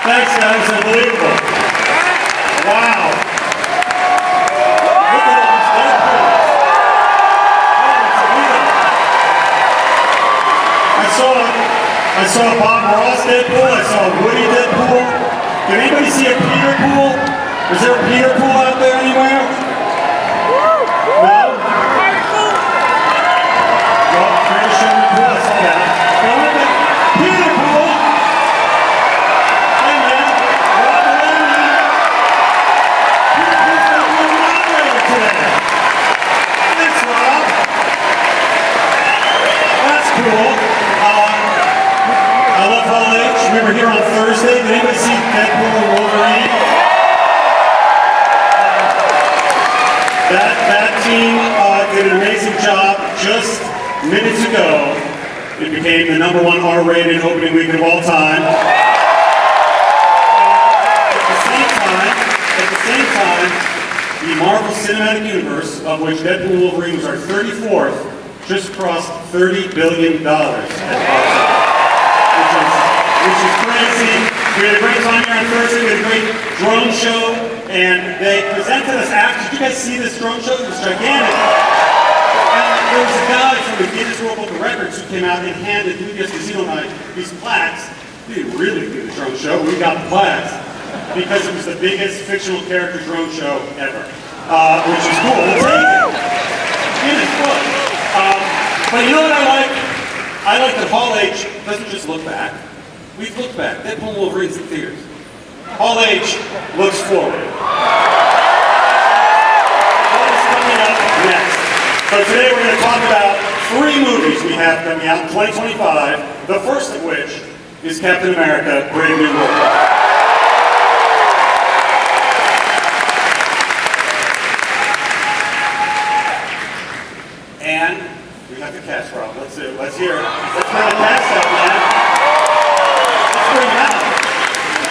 Thanks, guys. Unbelievable. Wow. Look at all these Deadpools. I saw Bob Ross Deadpool. I saw Woody Deadpool. Did anybody see a Peter Pool? Is there a Peter Pool out there anywhere? No? Well, Curtis showed me Pool. I saw that. Now look at Peter Pool. Hey man, Rob Maloney. Peter Pool's going to be an operator today. Thanks, Rob. That's cool. I love Hall H. We were here on Thursday. Did anybody see Deadpool and Wolverine? That team did an amazing job. Just minutes ago, it became the #1 R-rated opening weekend of all time. At the same time, the Marvel Cinematic Universe, of which Deadpool and Wolverine was our 34th, just crossed $30 billion at box office. Which is crazy. We had a great time here on Thursday. We had a great drone show, and they presented us after. Did you guys see this drone show? It was gigantic. And there was a guy from the Guinness World Book of Records who came out and handed Lucas Casino Night these plaques. We didn't really do the drone show. We got the plaques because it was the biggest fictional character drone show ever, which is cool. We'll take it. Guinness Book. But you know what I like? I like that Hall H doesn't just look back. We've looked back. Deadpool and Wolverine's in theaters. Hall H looks forward. What is coming up next? So today we're going to talk about 3 movies we have coming out in 2025, the first of which is Captain America, Brave New World. And we have the cast, Rob. Let's hear it. Let's bring the cast up, man.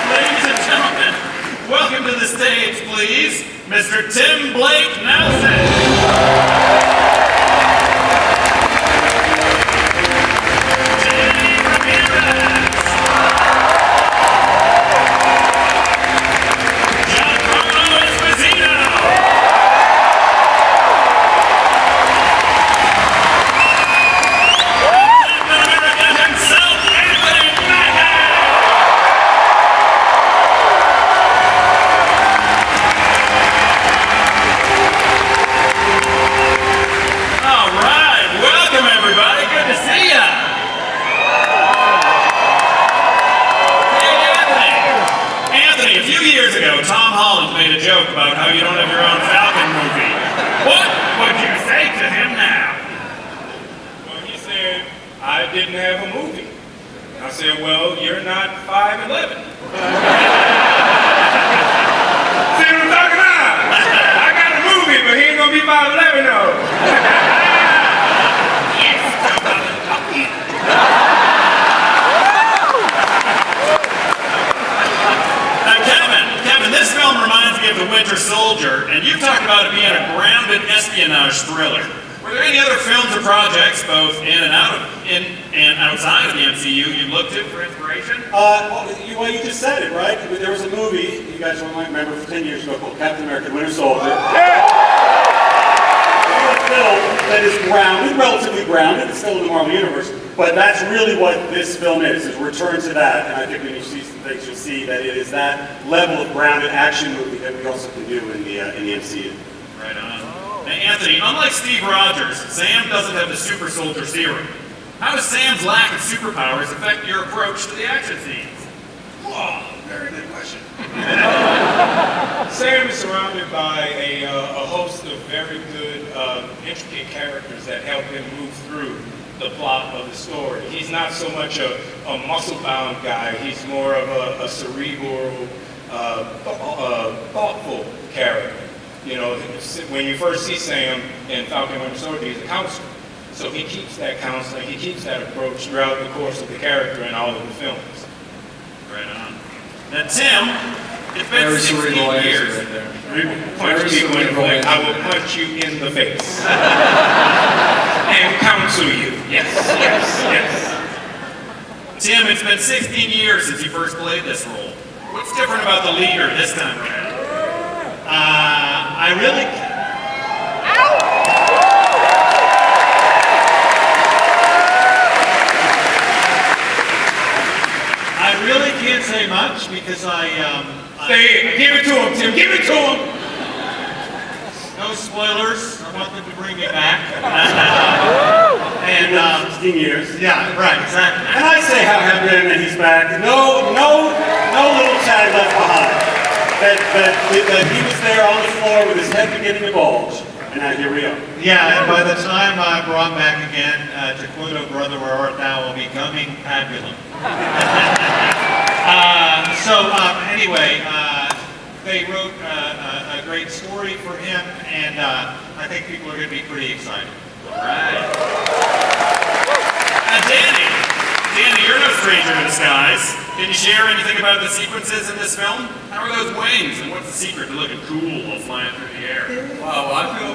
Ladies and gentlemen, welcome to the stage, please, Mr. Tim Blake Nelson. Ramirez. Giancarlo Esposito. Captain America himself, Anthony Mackie. All right, welcome everybody. Good to see ya. Hey, Anthony, a few years ago, Tom Holland made a joke about how you don't have your own Falcon movie. What would you say to him now? Well, he said, I didn't have a movie. I said, well, you're not 5'11". See what I'm talking about? I got a movie, but he ain't gonna be 5'11" though. Yes, how about the talkie? Kevin, this film reminds me of The Winter Soldier, and you've talked about it being a grounded espionage thriller. Were there any other films or projects, both in and outside of the MCU, you looked to for inspiration? Well, you just said it, right? There was a movie, you guys might remember, for 10 years ago called Captain America, Winter Soldier. A film that is grounded, relatively grounded, it's still in the Marvel Universe, but that's really what this film is a return to that, and I think when you see some things, you'll see that it is that level of grounded action movie that we also can do in the MCU. Right on. Now, Anthony, unlike Steve Rogers, Sam doesn't have the super soldier serum. How does Sam's lack of superpowers affect your approach to the action scenes? Whoa, very good question. Sam is surrounded by a host of very good, intricate characters that help him move through the plot of the story. He's not so much a muscle-bound guy. He's more of a cerebral, thoughtful character. You know, when you first see Sam in Falcon Winter Soldier, he's a counselor. So he keeps that counseling, he keeps that approach throughout the course of the character in all of the films. Right on. Now, Tim, it's been 16 years. Right there. Punch people in the face. I will punch you in the face. And counsel you. Yes, yes, yes. Tim, it's been 16 years since you first played this role. What's different about the leader this time around? I really can't say much because Say it. Give it to him, Tim. Give it to him. no spoilers. I want them to bring me back. And 16 years. Yeah, right, exactly. And I say how happy I am that he's back. No little tag left behind. That he was there on the floor with his head beginning to bulge. And now here we are. Yeah, and by the time I brought back again, to quote "O Brother, Where Art Thou" will be coming fabulous. Anyway, they wrote a great story for him, and I think people are going to be pretty excited. All right. Danny, you're no stranger to the skies. Can you share anything about the sequences in this film? How are those wings, and what's the secret to looking cool while flying through the air? Wow, I feel.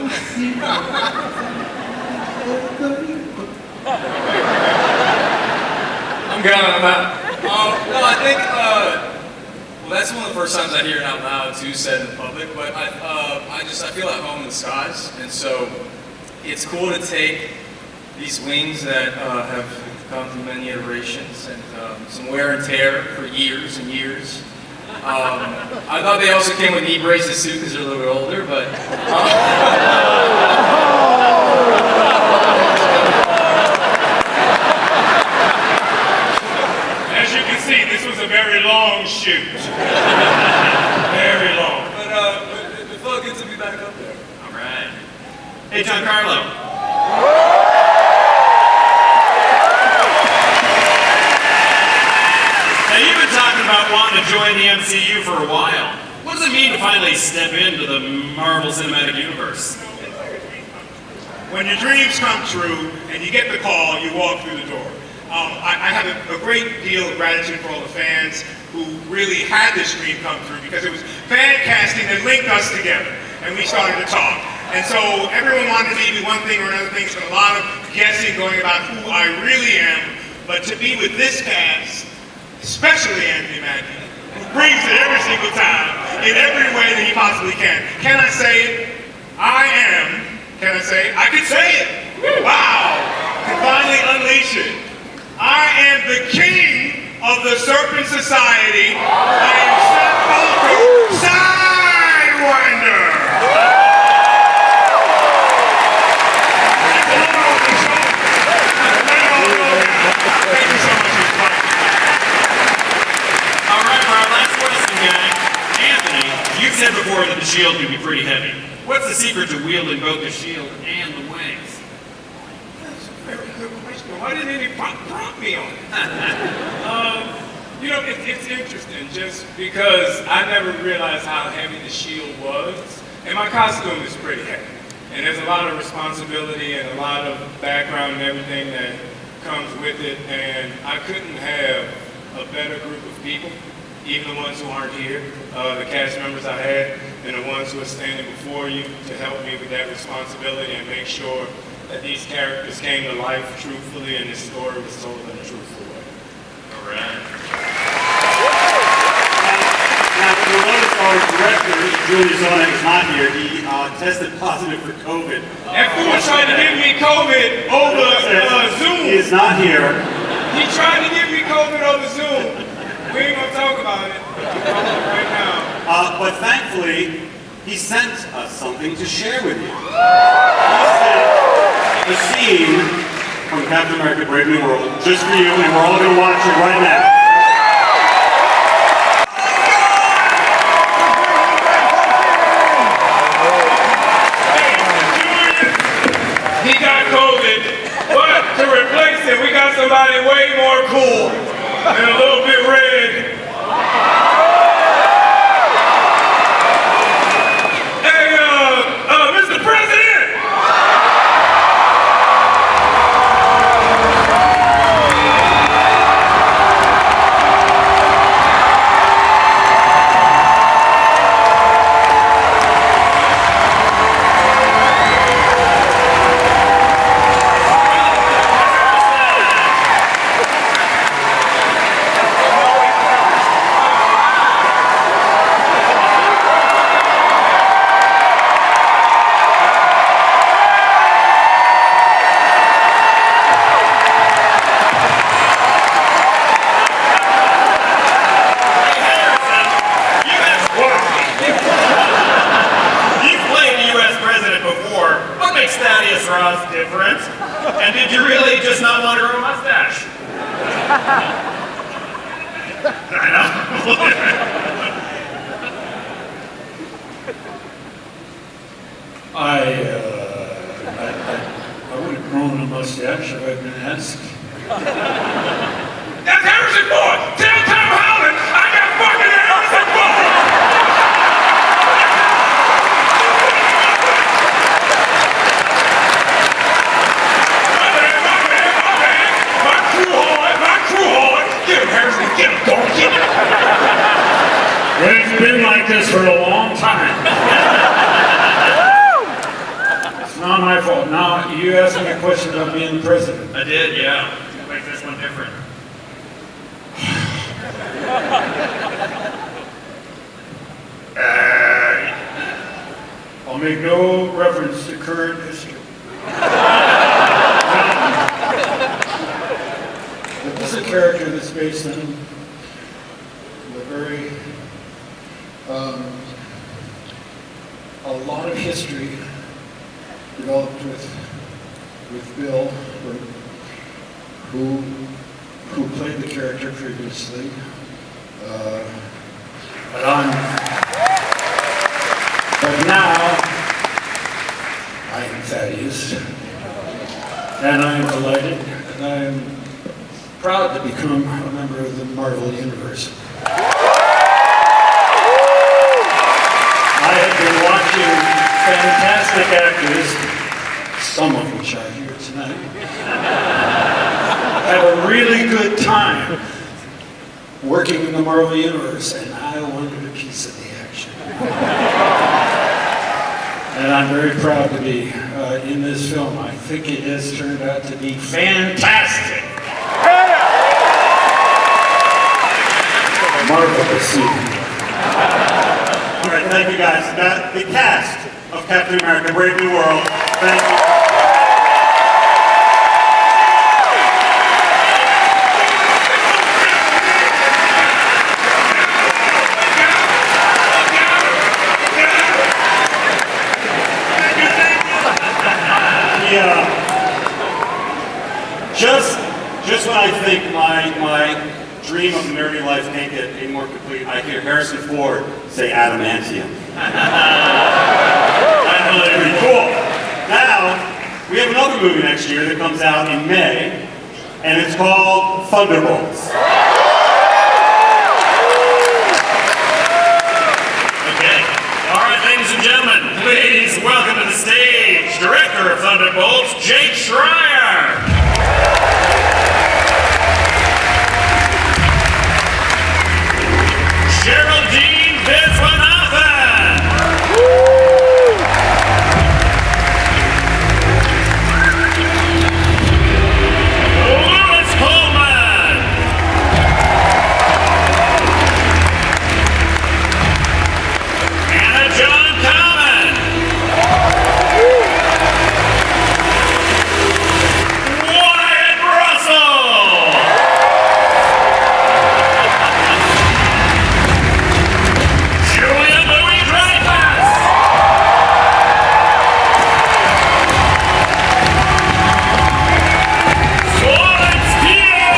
I'm counting them out. No, I think, well, that's one of the first times I hear it out loud too, said in public, but I feel at home in the skies, and so it's cool to take these wings that have gone through many iterations and some wear and tear for years and years. I thought they also came with knee braces too because they're a little bit older, but as you can see, this was a very long shoot. Very long. But it felt good to be back up there. All right. Hey, Giancarlo. Now, you've been talking about wanting to join the MCU for a while. What does it mean to finally step into the Marvel Cinematic Universe? When your dreams come true and you get the call, you walk through the door. I have a great deal of gratitude for all the fans who really had this dream come through because it was fan casting that linked us together and we started to talk. And so everyone wanted me to do one thing or another thing, so a lot of guessing going about who I really am. But to be with this cast, especially Anthony Mackie, who brings it every single time in every way that he possibly can. Can I say it? I am. Can I say it? I can say it. Wow. To finally unleash it. I am the king of the Serpent Society. I am Seth Fulton, Sidewinder. Thank you so much for your time. All right, for our last question, guy. Anthony, you've said before that the shield can be pretty heavy. What's the secret to wielding both the shield and the wings? That's a very good question. Why didn't any prompt me on it? It's interesting just because I never realized how heavy the shield was. And my costume is pretty heavy. And there's a lot of responsibility and a lot of background and everything that comes with it. And I couldn't have a better group of people, even the ones who aren't here, the cast members I had, and the ones who are standing before you to help me with that responsibility and make sure that these characters came to life truthfully and this story was told in a truthful way. All right. Now, you'll notice our director, Julius Zonek, is not here. He tested positive for COVID. That fool tried to give me COVID over Zoom. He is not here. He tried to give me COVID over Zoom. We ain't gonna talk about it. We're talking right now. But thankfully, he sent us something to share with you. He sent a scene from Captain America: Brave New World just for you, and we're all going to watch it right now. He got COVID, but to replace him, we got somebody way more cool and a little bit red. Mr. President! I would have grown a mustache if I'd been asked. That's Harrison Ford! Tell Tom Holland I got fucking Harrison Ford! My crew hard! Get him, Harrison! Get him, don't get him! It's been like this for a long time. It's not my fault. Now, you asked me a question about being the president. I did, yeah. Make this one different. I'll make no reference to current history. But this is a character that's based on a very, a lot of history developed with Bill, who played the character previously. But now, I am Thaddeus, and I am delighted, and I am proud to become a member of the Marvel Universe. I have been watching fantastic actors, some of which are here tonight, have a really good time working in the Marvel Universe, and I wanted a piece of the action. And I'm very proud to be in this film. I think it has turned out to be fantastic. Marvelous. All right, thank you guys. The cast of Captain America: Brave New World. Thank you. Just when I think my dream of a nerdy life can't get any more complete, I hear Harrison Ford say adamantium. That's really pretty cool. Now, we have another movie next year that comes out in May, and it's called Thunderbolts. Okay. All right, ladies and gentlemen, please welcome to the stage, Director of Thunderbolts, Jake Schreier. Geraldine Viswanathan. Louis Coleman. Anna John Common. Wyatt Russell. Julia Louis-Dreyfus. Florence Pugh.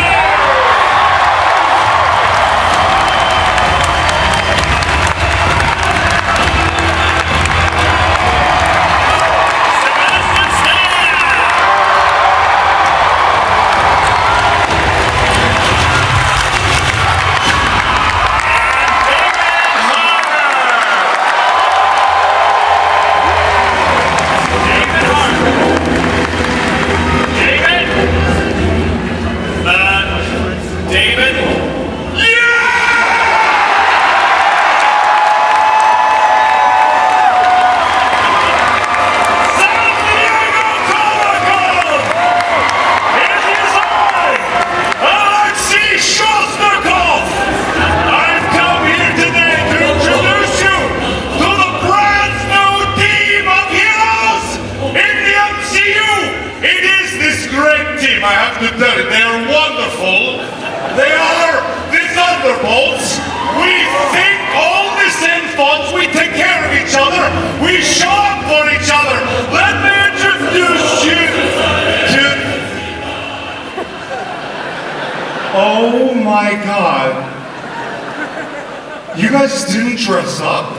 Sebastian Stan. David? San Diego Comic-Con! It is I, Alexei Shostakov! I've come here today to introduce you to the brand new team of heroes in the MCU! It is this great team, I have to tell you. They are wonderful. They are the Thunderbolts. We think all the same thoughts. We take care of each other. We show up for each other. Let me introduce you to... Oh my God. You guys didn't dress up?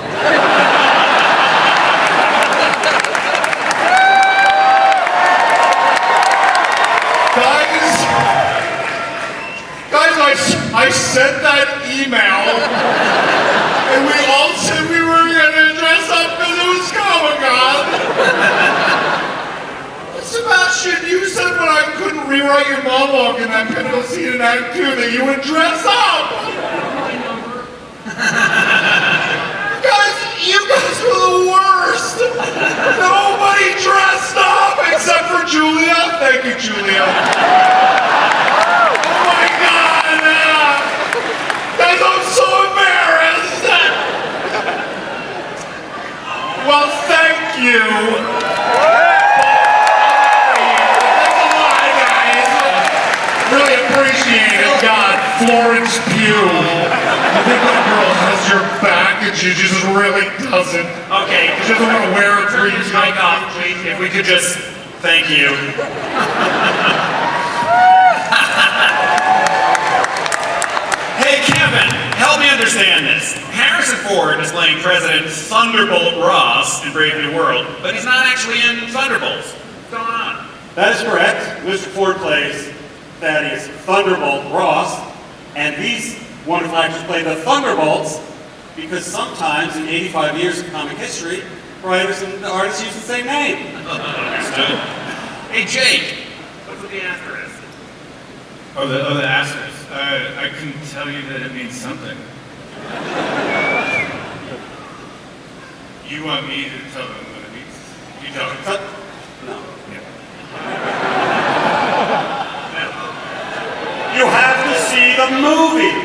Guys, I sent that email, and we all said we were gonna dress up because it was Comic-Con. Sebastian, you said when I couldn't rewrite your monologue in that pivotal scene in Act 2 that you would dress up. You guys were the worst. Nobody dressed up except for Julia. Thank you, Julia. Oh my God. Guys, I'm so embarrassed. Well, thank you. That's a lot, guys. Really appreciate it. God, Florence Pugh. I think that girl has your back and she just really doesn't. Okay. She doesn't want to wear it for you. Mic off, please. If we could just thank you. Hey, Kevin, help me understand this. Harrison Ford is playing President Thunderbolt Ross in Brave New World, but he's not actually in Thunderbolts. What's going on? That is correct. Mr. Ford plays Thaddeus Thunderbolt Ross, and these wonderful actors play the Thunderbolts because sometimes in 85 years of comic history, writers and artists use the same name. Understood. Hey, Jake, what's with the asterisk? Oh, the asterisk. I can tell you that it means something. You want me to tell them what it means? You tell them. No. Yeah. You have to see the movie.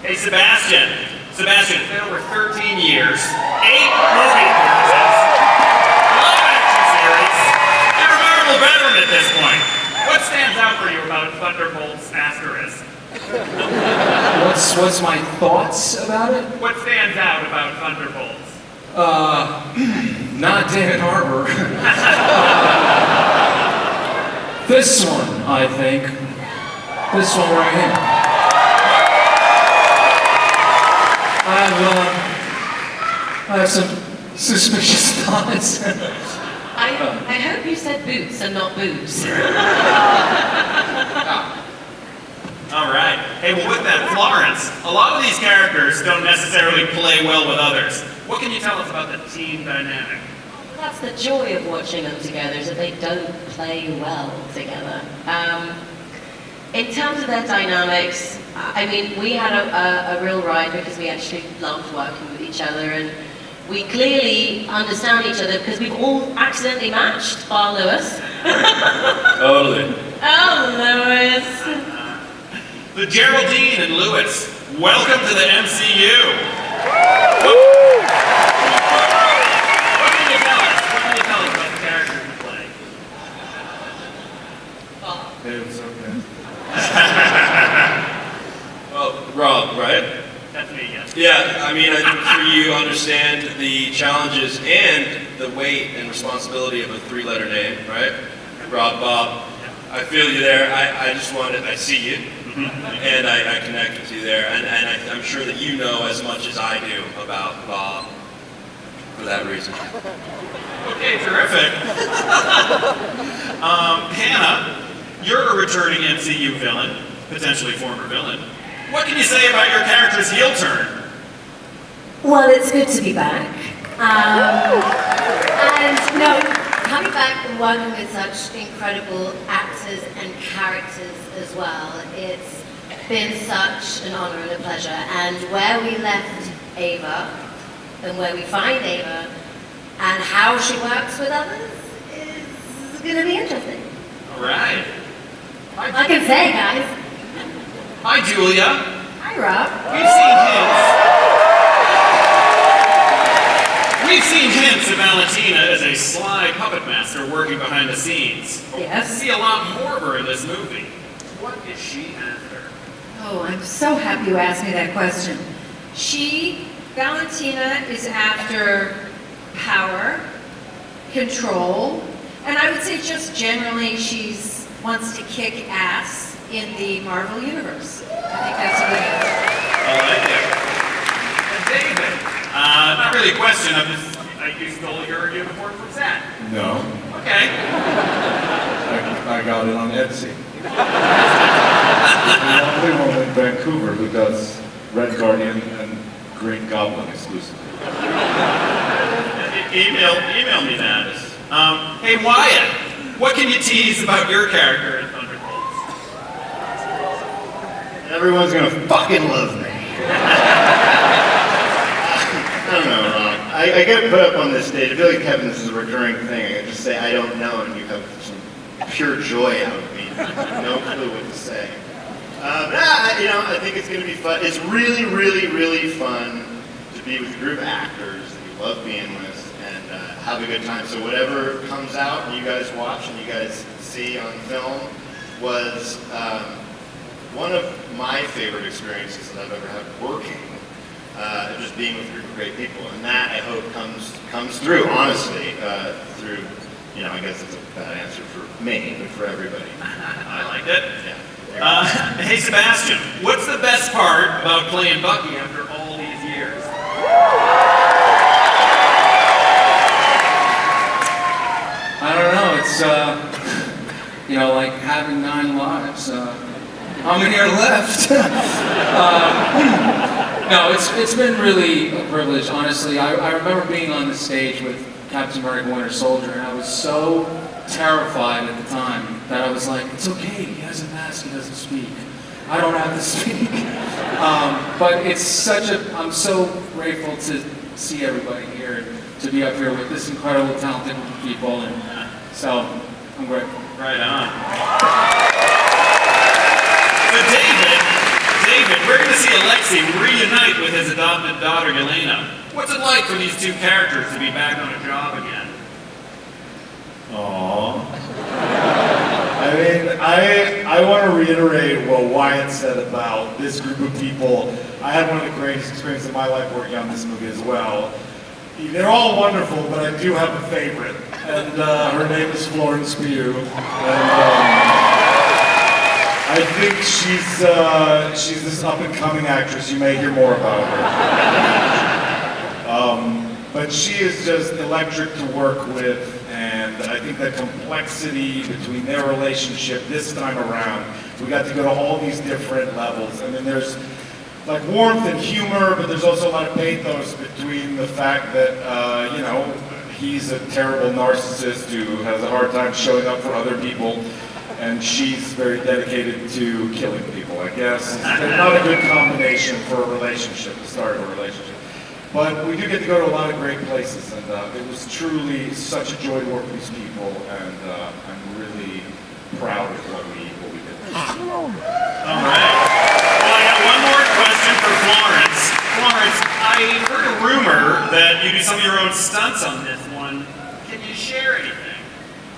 Hey, Sebastian, it's been over 13 years, 8 movie appearances, live action series. You're a memorable veteran at this point. What stands out for you about Thunderbolts asterisk? What's my thoughts about it? What stands out about Thunderbolts? Not David Harbour. This one, I think. This one right here. I have some suspicious thoughts. I hope you said boots and not boobs. All right. Hey, well, with that, Florence, a lot of these characters don't necessarily play well with others. What can you tell us about the team dynamic? That's the joy of watching them together, is that they don't play well together. In terms of their dynamics, I mean, we had a real ride because we actually loved working with each other, and we clearly understand each other because we've all accidentally matched, bar Lewis. Totally. Oh, Lewis. The Geraldine and Lewis, welcome to the MCU. What can you tell us? What can you tell us about the characters you play? It's okay. Well, Rob, right? That's me, yes. Yeah, I mean, I'm sure you understand the challenges and the weight and responsibility of a 3-letter name, right? Rob, Bob. I feel you there. I just wanted, I see you, and I connect with you there, and I'm sure that you know as much as I do about Bob for that reason. Okay, terrific. Hannah, you're a returning MCU villain, potentially former villain. What can you say about your character's heel turn? Well, it's good to be back. And no, coming back and working with such incredible actors and characters as well, it's been such an honor and a pleasure. And where we left Ava, and where we find Ava, and how she works with others is going to be interesting. All right. I can say, guys. Hi, Julia. Hi, Rob. We've seen hints of Valentina as a sly puppet master working behind the scenes. Yes. We see a lot more of her in this movie. What is she after? Oh, I'm so happy you asked me that question. Valentina is after power, control, and I would say just generally wants to kick ass in the Marvel Universe. I think that's a good answer. really a question. You stole your uniform from set. No, Okay. I got it on Etsy. The only one in Vancouver who does Red Guardian and Green Goblin exclusively. Email me that. Hey Wyatt, what can you tease about your character in Thunderbolts? Everyone's gonna fucking love me. I don't know, Rob. I get put up on this stage. I feel like, Kevin, this is a recurring thing. I can just say, I don't know, and you have some pure joy out of me. No clue what to say. I think it's going to be fun. It's really, really, really fun to be with a group of actors that you love being with and have a good time. So whatever comes out and you guys watch and you guys see on film was one of my favorite experiences that I've ever had working. Just being with a group of great people, and that I hope comes through. Honestly, through I guess it's a bad answer for me, but for everybody. I liked it. Yeah. Hey Sebastian, what's the best part about playing Bucky after all these years? I don't know. It's like having 9 lives. How many are left? No, it's been really a privilege, honestly. I remember being on the stage with Captain America Winter Soldier, and I was so terrified at the time that I was like, it's okay, he has a mask, he doesn't speak. I don't have to speak. But I'm so grateful to see everybody here, to be up here with this incredible, talented group of people, and so I'm grateful. Right on. So David, we're going to see Alexei reunite with his adopted daughter, Yelena. What's it like for these two characters to be back on a job again? Aww. I mean, I want to reiterate what Wyatt said about this group of people. I had one of the greatest experiences of my life working on this movie as well. They're all wonderful, but I do have a favorite, and her name is Florence Pugh. And, I think she's this up-and-coming actress. You may hear more about her. But she is just electric to work with, and I think the complexity between their relationship this time around, we got to go to all these different levels. I mean, there's like warmth and humor, but there's also a lot of pathos between the fact that, he's a terrible narcissist who has a hard time showing up for other people. And she's very dedicated to killing people, I guess. It's not a good combination for a relationship, the start of a relationship. But we do get to go to a lot of great places, and it was truly such a joy to work with these people, and I'm really proud of what we did. All right. Well, I got one more question for Florence. Florence, I heard a rumor that you do some of your own stunts on this one. Can you share anything?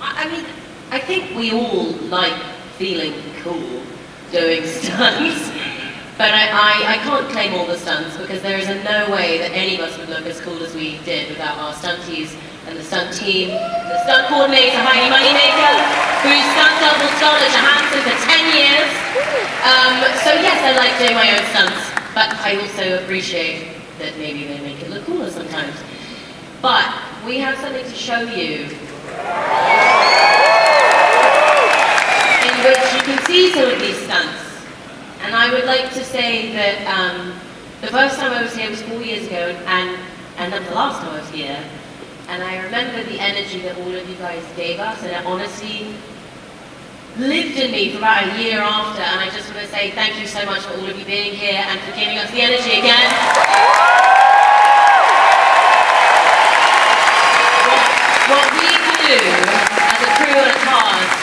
I mean, I think we all like feeling cool doing stunts, but I can't claim all the stunts because there is no way that any of us would look as cool as we did without our stunties and the stunt team, the stunt coordinator, Heidi Moneymaker, who's stunt double Scarlett Johansson for 10 years. So yes, I like doing my own stunts, but I also appreciate that maybe they make it look cooler sometimes. But we have something to show you, in which you can see some of these stunts. And I would like to say that the first time I was here was 4 years ago, and then the last time I was here. And I remember the energy that all of you guys gave us, and it honestly lived in me for about a year after. And I just want to say thank you so much for all of you being here and for giving us the energy again. What we do as a crew and a cast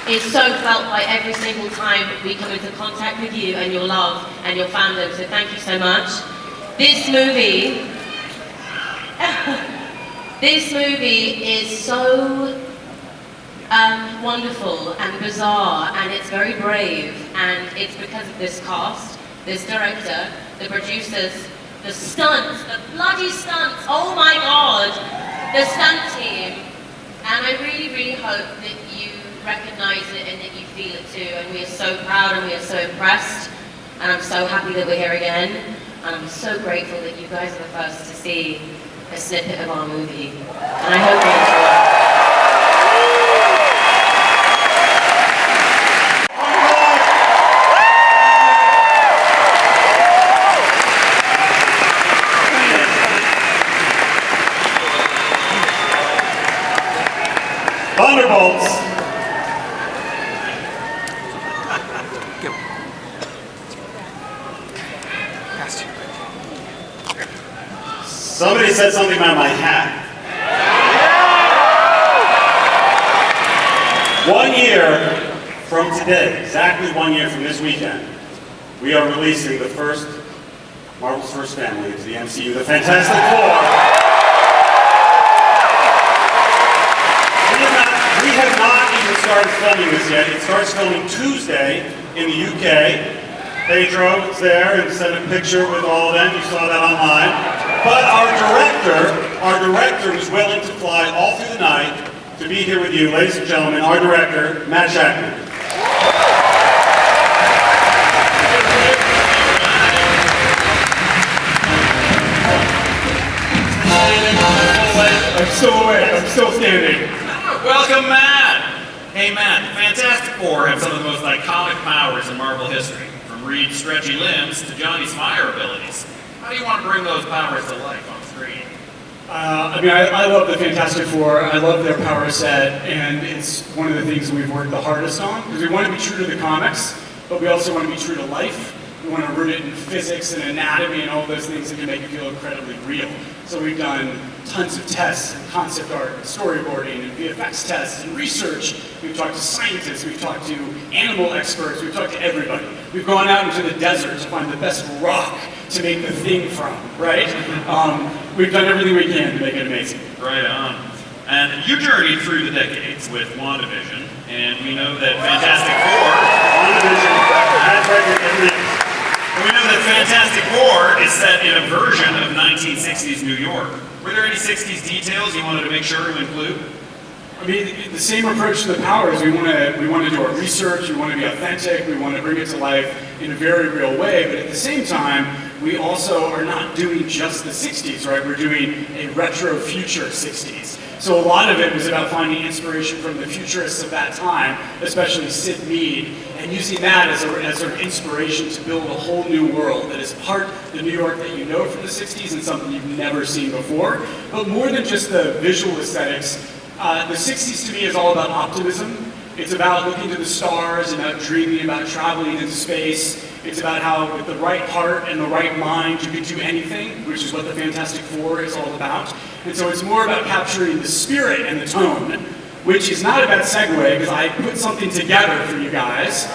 is so felt by every single time we come into contact with you and your love and your fandom, so thank you so much. This movie is so wonderful and bizarre, and it's very brave, and it's because of this cast, this director, the producers, the stunts, the bloody stunts, oh my god, the stunt team. And I really, really hope that you recognize it and that you feel it too. And we are so proud and we are so impressed. And I'm so happy that we're here again. And I'm so grateful that you guys are the first to see a snippet of our movie. And I hope you enjoy it. Thunderbolts. Somebody said something about my hat. 1 year from today, exactly 1 year from this weekend, we are releasing the first, Marvel's first family into the MCU, the Fantastic Four. We have not even started filming this yet. It starts filming Tuesday in the UK. Pedro is there and sent a picture with all of them. You saw that online. But our director was willing to fly all through the night to be here with you, ladies and gentlemen, our director, Matt Shackman. I'm still awake. I'm still standing. Welcome, Matt! Hey, Matt, the Fantastic Four have some of the most iconic powers in Marvel history, from Reed's stretchy limbs to Johnny's fire abilities. How do you want to bring those powers to life on screen? I love the Fantastic Four. I love their power set, and it's one of the things we've worked the hardest on, because we want to be true to the comics, but we also want to be true to life. We want to root it in physics and anatomy and all those things that can make it feel incredibly real. So we've done tons of tests and concept art and storyboarding and VFX tests and research. We've talked to scientists, we've talked to animal experts, we've talked to everybody. We've gone out into the desert to find the best rock to make the thing from, right? We've done everything we can to make it amazing. Right on. And you journeyed through the decades with WandaVision, and we know that Fantastic Four... And we know that Fantastic Four is set in a version of 1960s New York. Were there any 60s details you wanted to make sure to include? I mean, the same approach to the powers. We want to do our research, we want to be authentic, we want to bring it to life in a very real way, but at the same time, we also are not doing just the 60s, right? We're doing a retro future 60s. So a lot of it was about finding inspiration from the futurists of that time, especially Sid Mead, and using that as sort of inspiration to build a whole new world that is part the New York that you know from the 60s and something you've never seen before. But more than just the visual aesthetics, the 60s to me is all about optimism. It's about looking to the stars, about dreaming, about traveling into space. It's about how with the right heart and the right mind you can do anything, which is what the Fantastic Four is all about. And so it's more about capturing the spirit and the tone, which is not a bad segue because I put something together for you guys.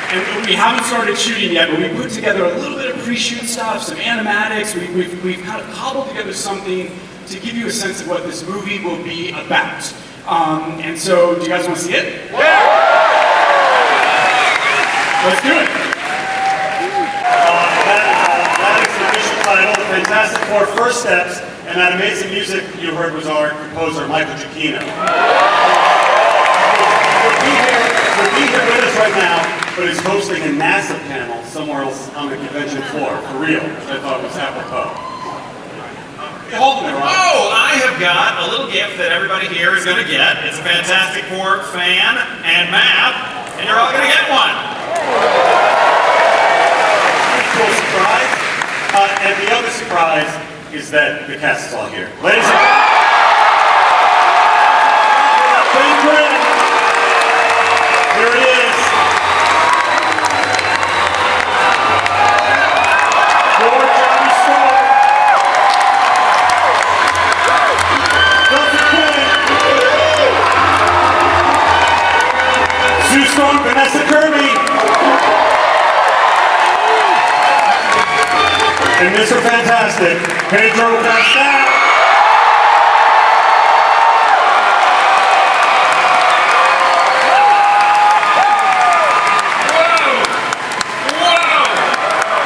And we haven't started shooting yet, but we put together a little bit of pre-shoot stuff, some animatics. We've kind of cobbled together something to give you a sense of what this movie will be about. And so, do you guys want to see it? Yeah! Let's do it. That is the official title, The Fantastic Four First Steps, and that amazing music you heard was our composer, Michael Giacchino. He'll be here with us right now, but he's hosting a NASA panel somewhere else on the convention floor, for real, which I thought was apropos. Hold on, Rob. Oh, I have got a little gift that everybody here is going to get. It's a Fantastic Four fan and map, and you're all going to get one. Cool surprise. And the other surprise is that the cast is all here. Ladies and gentlemen, here it is. George Johnny Storm. Sue Storm, Vanessa Kirby. And Mr. Fantastic, Pedro Pascal.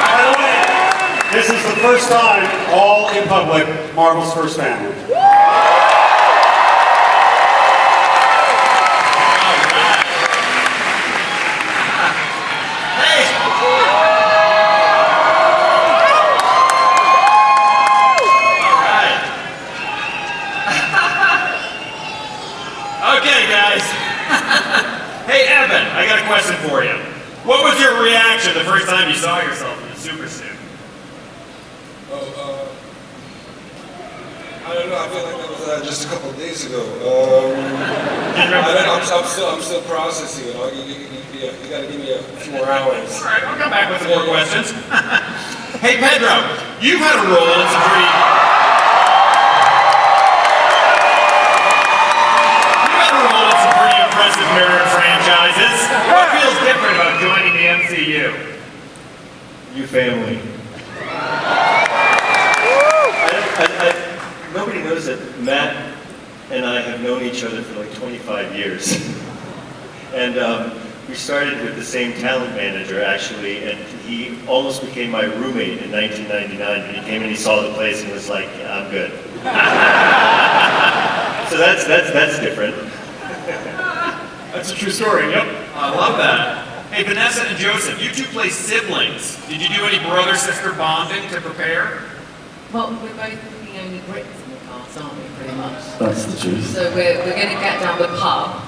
By the way, this is the first time, all in public, Marvel's first family. your reaction the first time you saw yourself in a super suit? I don't know. I feel like that was just a couple of days ago. I'm still processing it. You got to give me a few more hours. All right, I'll come back with some more questions. Hey, Pedro, you've had a role in some pretty... impressive nerd franchises. What feels different about joining the MCU? New family. Nobody knows that Matt and I have known each other for like 25 years. And we started with the same talent manager, actually, and he almost became my roommate in 1999. But he came and he saw the place and was like, yeah, I'm good. So that's different. That's a true story, yep. I love that. Hey, Vanessa and Joseph, you two play siblings. Did you do any brother-sister bonding to prepare? Well, we're both the only Brits in the cast, aren't we, pretty much? That's the truth. So we're going to get down the pub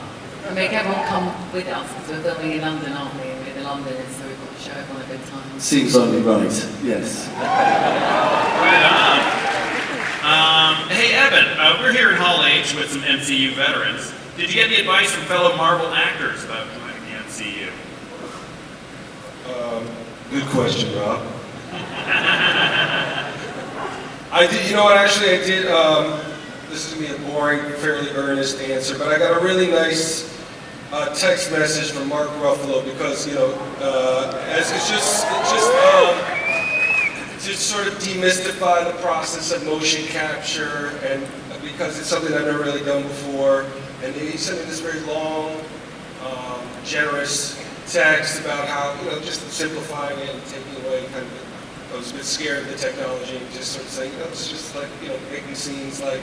and make everyone come with us, because we're filming in London, aren't we? And we're in London, so we've got to show everyone a good time. Seems only right, yes. Right on. Hey, Evan, we're here in Hall H with some MCU veterans. Did you get any advice from fellow Marvel actors about joining the MCU? Good question, Rob. I did. You know what? Actually, I did. This is gonna be a boring, fairly earnest answer, but I got a really nice text message from Mark Ruffalo because as it's just to sort of demystify the process of motion capture, and because it's something I've never really done before. And he sent me this very long, generous text about how, just simplifying it and taking away kind of, I was a bit scared of the technology and just sort of saying, it's just like, making scenes like,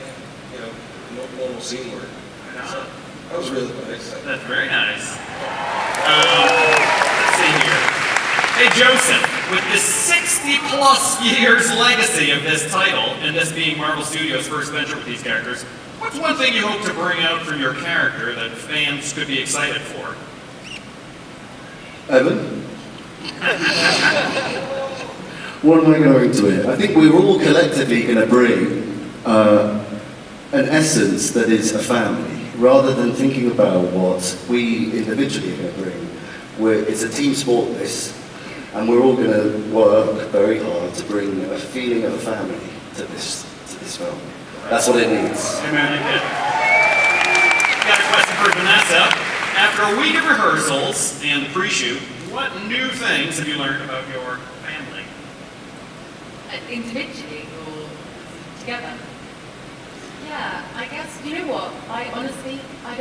normal scene work. So that was really nice. That's very nice. Let's see here. Hey, Joseph, with the 60-plus years legacy of this title, and this being Marvel Studios' first venture with these characters, what's one thing you hope to bring out from your character that fans could be excited for? Evan? What am I going to it? I think we're all collectively going to bring an essence that is a family, rather than thinking about what we individually are going to bring. It's a team sport, this, and we're all going to work very hard to bring a feeling of a family to this film. That's what it needs. Amen. Got a question for Vanessa. After a week of rehearsals and the pre-shoot, what new things have you learned about your family? Individually or together? Yeah, I guess, you know what? I don't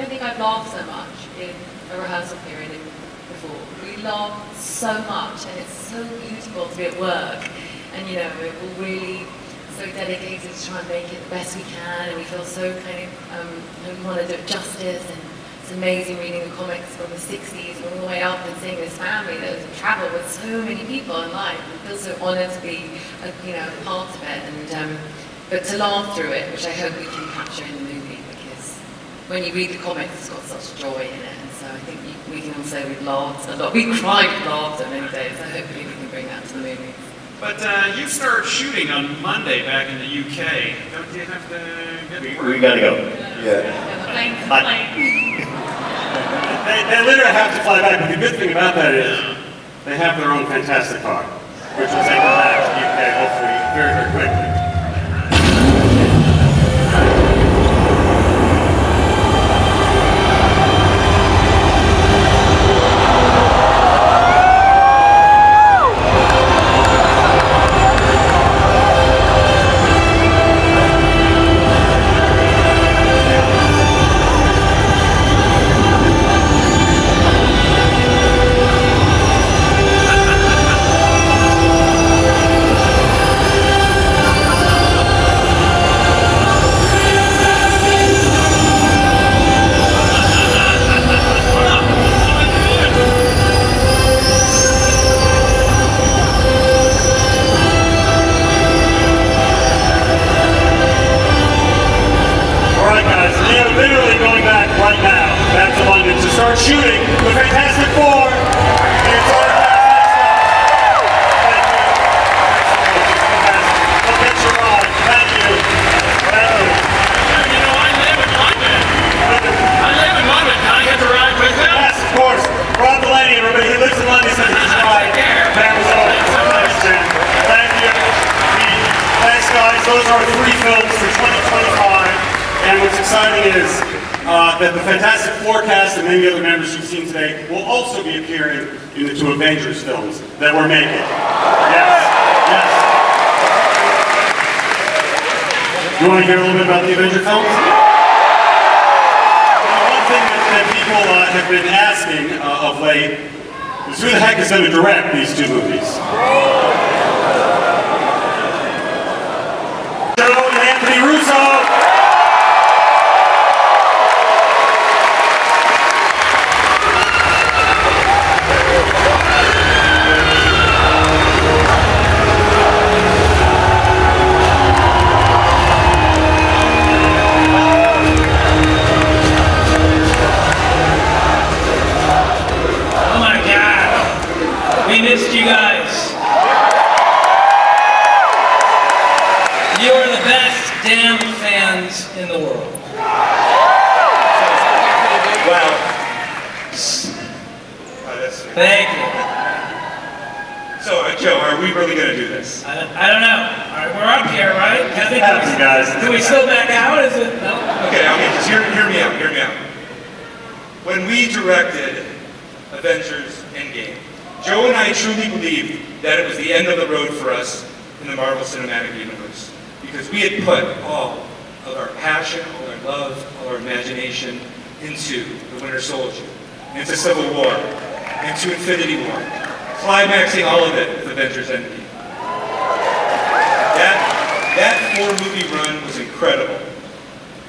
think I've laughed so much in a rehearsal period before. We laugh so much, and it's so beautiful to be at work. And we're all really so dedicated to try and make it the best we can, and we feel so kind of, we want to do it justice, and it's amazing reading the comics from the 60s all the way up and seeing this family that has traveled with so many people in life. We feel so honored to be a part of it, and but to laugh through it, which I hope we can capture in the movie, because when you read the comics, it's got such joy in it, and so I think we can all say we've laughed a lot. We cried with laughter many days, so hopefully we can bring that to the movie. But you start shooting on Monday back in the UK. Don't you have to get to work? We gotta go. Yeah. They literally have to fly back, but the good thing about that is they have their own fantastic car, which will take them back to the UK hopefully very, very quickly. are 3 films for 2025, and what's exciting is that the Fantastic Four cast and many other members you've seen today will also be appearing in the 2 Avengers films that we're making. Yes, yes. You want to hear a little bit about the Avenger films? One thing that people have been asking of late is who the heck is going to direct these 2 movies? Joe and Anthony Russo. We missed you guys. You are the best damn fans in the world. Wow. Thank you. So, Joe, are we really going to do this? I don't know. All right, we're up here, right? Happy, guys. Do we still back out? Is it? No? Okay, just hear me out, hear me out. When we directed Avengers Endgame, Joe and I truly believed that it was the end of the road for us in the Marvel Cinematic Universe, because we had put all of our passion, all our love, all our imagination into the Winter Soldier, into Civil War, into Infinity War, climaxing all of it with Avengers Endgame. That 4-movie run was incredible,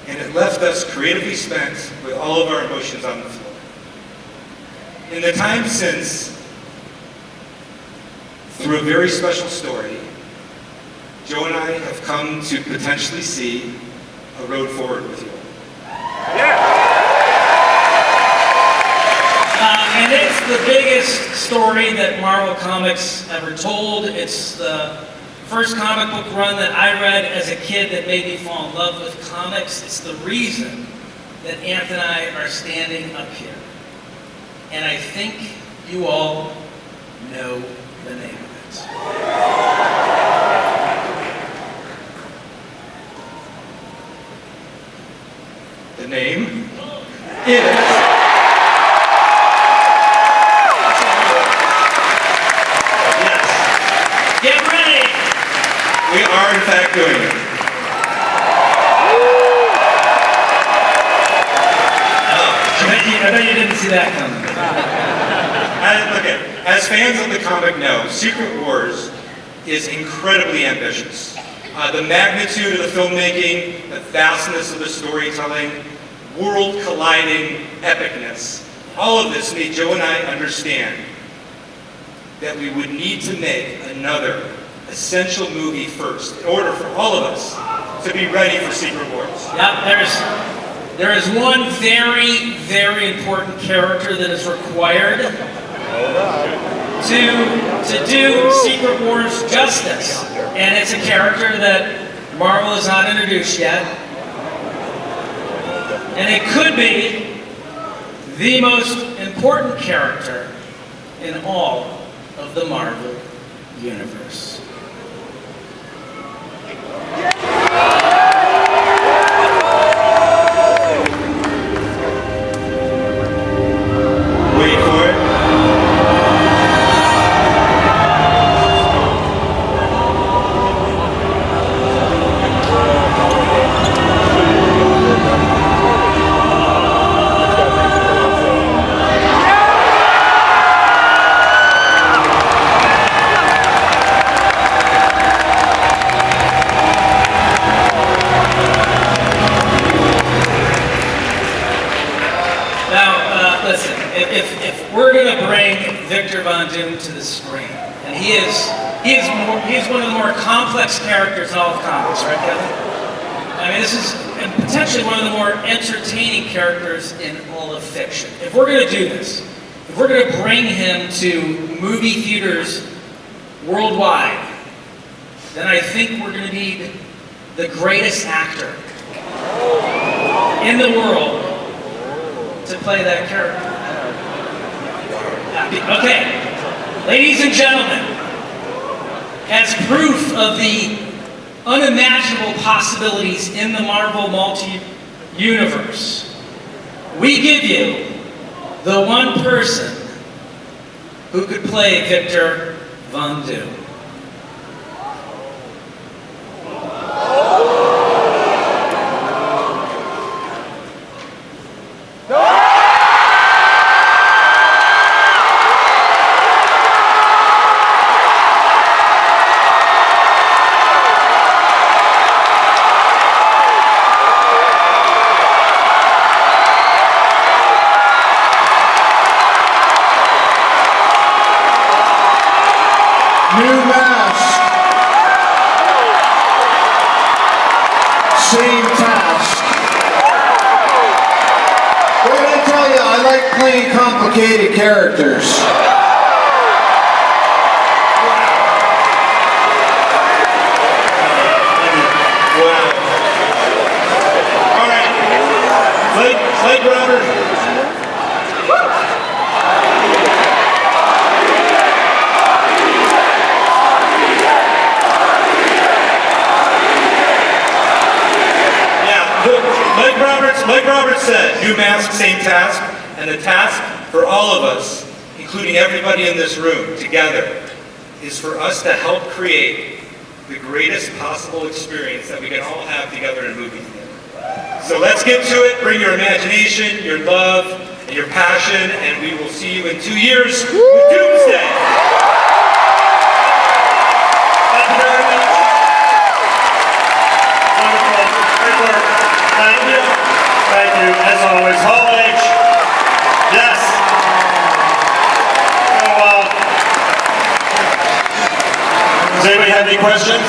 and it left us creatively spent with all of our emotions on the floor. In the time since, through a very special story, Joe and I have come to potentially see a road forward with you. And it's the biggest story that Marvel Comics ever told. It's the first comic book run that I read as a kid that made me fall in love with comics. It's the reason that Anthony and I are standing up here. And I think you all know the name of it. The name is... Get ready! We are in fact doing it. I bet you didn't see that coming. As fans of the comic know, Secret Wars is incredibly ambitious. The magnitude of the filmmaking, the vastness of the storytelling, world-colliding epicness, all of this made Joe and I understand that we would need to make another essential movie first in order for all of us to be ready for Secret Wars. Yep, there is one very, very important character that is required to do Secret Wars justice. And it's a character that Marvel has not introduced yet. And it could be the most important character in all of the Marvel Universe. Wait for it. To the screen, and he is one of the more complex characters in all of comics, right, Kevin? I mean, this is potentially one of the more entertaining characters in all of fiction. If we're going to do this, if we're going to bring him to movie theaters worldwide, then I think we're going to need the greatest actor in the world to play that character. Okay. Ladies and gentlemen, as proof of the unimaginable possibilities in the Marvel multi-universe. We give you the one person who could play Victor Von Doom. New mask. Same task. What did I tell you? I like playing complicated characters. Wow. All right. Blake Robert. Like Robert said, new mask, same task, and the task for all of us, including everybody in this room together, is for us to help create the greatest possible experience that we can all have together in a movie theater. So let's get to it. Bring your imagination, your love, and your passion, and we will see you in 2 years with Doomsday. Thank you very much. Wonderful. Great work. Thank you. Thank you, as always. Hall H. Yes. So, does anybody have any questions?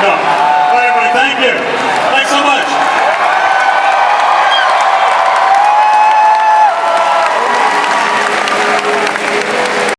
No. All right, everybody, thank you.